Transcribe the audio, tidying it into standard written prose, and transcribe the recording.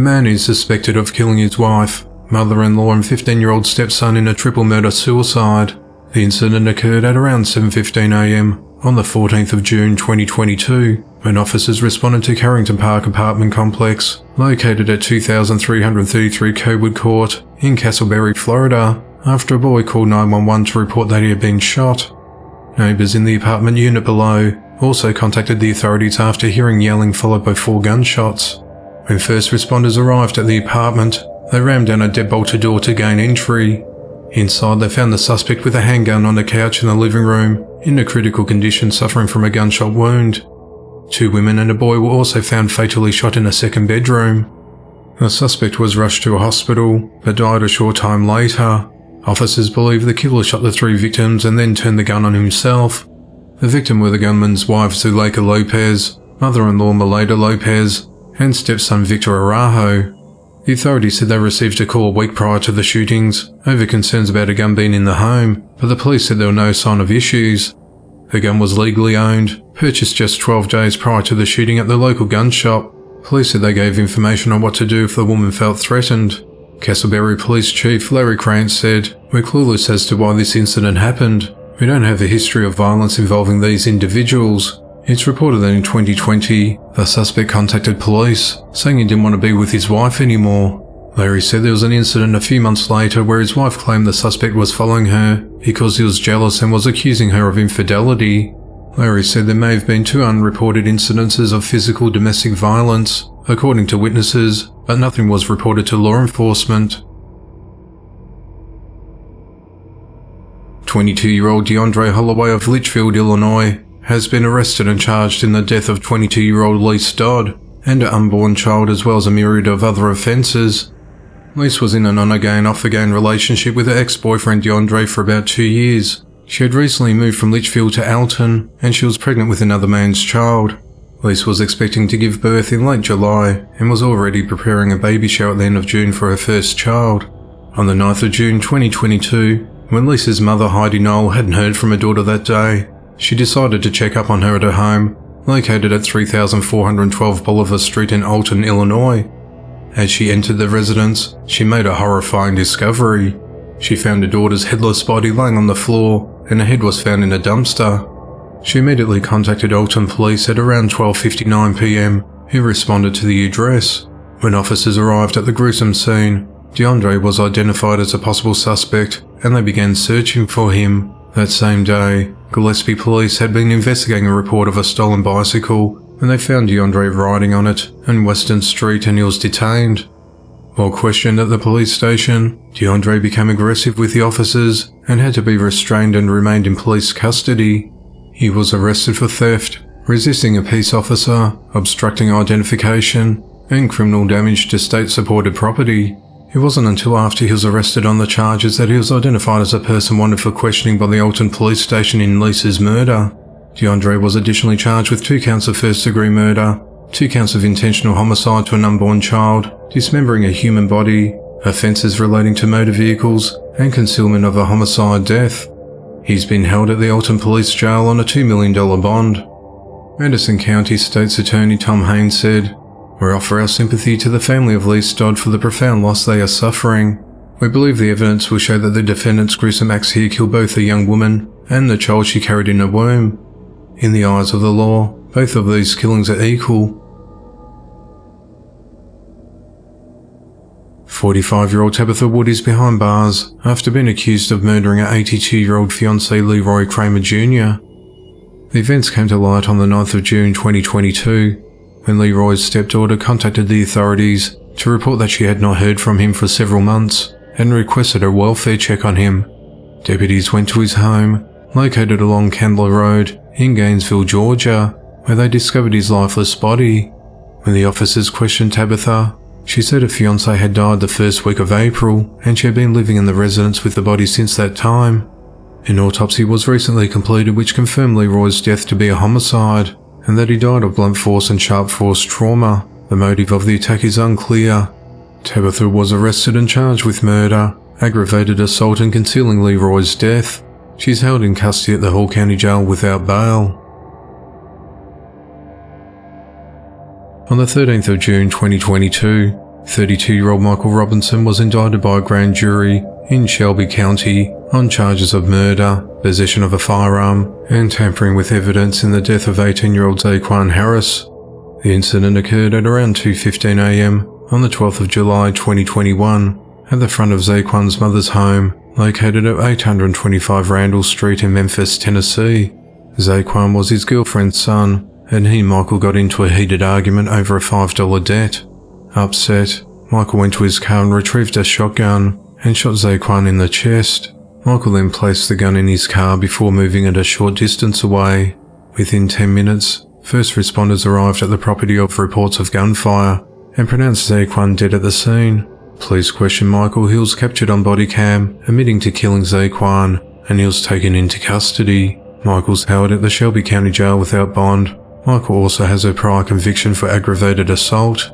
man is suspected of killing his wife, mother-in-law and 15-year-old stepson in a triple murder-suicide. The incident occurred at around 7:15 a.m. on the 14th of June 2022, when officers responded to Carrington Park apartment complex, located at 2333 Coburg Court in Castleberry, Florida, after a boy called 911 to report that he had been shot. Neighbours in the apartment unit below also contacted the authorities after hearing yelling followed by 4 gunshots. When first responders arrived at the apartment, they rammed down a deadbolted door to gain entry. Inside, they found the suspect with a handgun on the couch in the living room, in a critical condition, suffering from a gunshot wound. 2 women and a boy were also found fatally shot in a second bedroom. The suspect was rushed to a hospital, but died a short time later. Officers believe the killer shot the 3 victims and then turned the gun on himself. The victim were the gunman's wife Zuleika Lopez, mother-in-law Meleda Lopez, and stepson Victor Arajo. The authorities said they received a call a week prior to the shootings over concerns about a gun being in the home, but the police said there were no sign of issues. The gun was legally owned, purchased just 12 days prior to the shooting at the local gun shop. Police said they gave information on what to do if the woman felt threatened. Castleberry Police Chief Larry Krantz said, "We're clueless as to why this incident happened. We don't have a history of violence involving these individuals." It's reported that in 2020, the suspect contacted police, saying he didn't want to be with his wife anymore. Larry said there was an incident a few months later where his wife claimed the suspect was following her because he was jealous and was accusing her of infidelity. Larry said there may have been 2 unreported incidences of physical domestic violence, according to witnesses, but nothing was reported to law enforcement. 22-year-old DeAndre Holloway of Litchfield, Illinois, has been arrested and charged in the death of 22-year-old Lise Dodd and her unborn child, as well as a myriad of other offences. Lise was in an on-again, off-again relationship with her ex-boyfriend DeAndre for about 2 years. She had recently moved from Litchfield to Alton, and she was pregnant with another man's child. Lise was expecting to give birth in late July and was already preparing a baby shower at the end of June for her first child. On the 9th of June 2022, when Lisa's mother Heidi Knoll hadn't heard from her daughter that day, she decided to check up on her at her home, located at 3412 Bolivar Street in Alton, Illinois. As she entered the residence, she made a horrifying discovery. She found her daughter's headless body lying on the floor, and her head was found in a dumpster. She immediately contacted Alton Police at around 12:59 p.m, who responded to the address. When officers arrived at the gruesome scene, DeAndre was identified as a possible suspect, and they began searching for him. That same day, Gillespie Police had been investigating a report of a stolen bicycle, and they found DeAndre riding on it in Weston Street, and he was detained. While questioned at the police station, DeAndre became aggressive with the officers and had to be restrained and remained in police custody. He was arrested for theft, resisting a peace officer, obstructing identification, and criminal damage to state-supported property. It wasn't until after he was arrested on the charges that he was identified as a person wanted for questioning by the Alton Police Station in Lisa's murder. DeAndre was additionally charged with 2 counts of first-degree murder, 2 counts of intentional homicide to an unborn child, dismembering a human body, offences relating to motor vehicles, and concealment of a homicide death. He's been held at the Alton Police Jail on a $2 million bond. Madison County State's Attorney Tom Haynes said, "We offer our sympathy to the family of Lise Dodd for the profound loss they are suffering. We believe the evidence will show that the defendant's gruesome acts here killed both the young woman and the child she carried in her womb. In the eyes of the law, both of these killings are equal." 45-year-old Tabitha Wood is behind bars after being accused of murdering her 82-year-old fiancé Leroy Kramer Jr. The events came to light on the 9th of June 2022, when Leroy's stepdaughter contacted the authorities to report that she had not heard from him for several months and requested a welfare check on him. Deputies went to his home, located along Candler Road in Gainesville, Georgia, where they discovered his lifeless body. When the officers questioned Tabitha, she said her fiancé had died the first week of April and she had been living in the residence with the body since that time. An autopsy was recently completed which confirmed Leroy's death to be a homicide and that he died of blunt force and sharp force trauma. The motive of the attack is unclear. Tabitha was arrested and charged with murder, aggravated assault and concealing Leroy's death. She's held in custody at the Hall County Jail without bail. On the 13th of June 2022, 32-year-old Michael Robinson was indicted by a grand jury in Shelby County on charges of murder, possession of a firearm, and tampering with evidence in the death of 18-year-old Zaquan Harris. The incident occurred at around 2:15 a.m. on the 12th of July 2021 at the front of Zaquan's mother's home, located at 825 Randall Street in Memphis, Tennessee. Zaquan was his girlfriend's son, and he and Michael got into a heated argument over a $5 debt. Upset, Michael went to his car and retrieved a shotgun and shot Zaquan in the chest. Michael then placed the gun in his car before moving it a short distance away. Within 10 minutes, first responders arrived at the property of reports of gunfire and pronounced Zaquan dead at the scene. Police questioned Michael, who was captured on body cam, admitting to killing Zaquan, and he was taken into custody. Michael's held at the Shelby County Jail without bond. Michael also has a prior conviction for aggravated assault.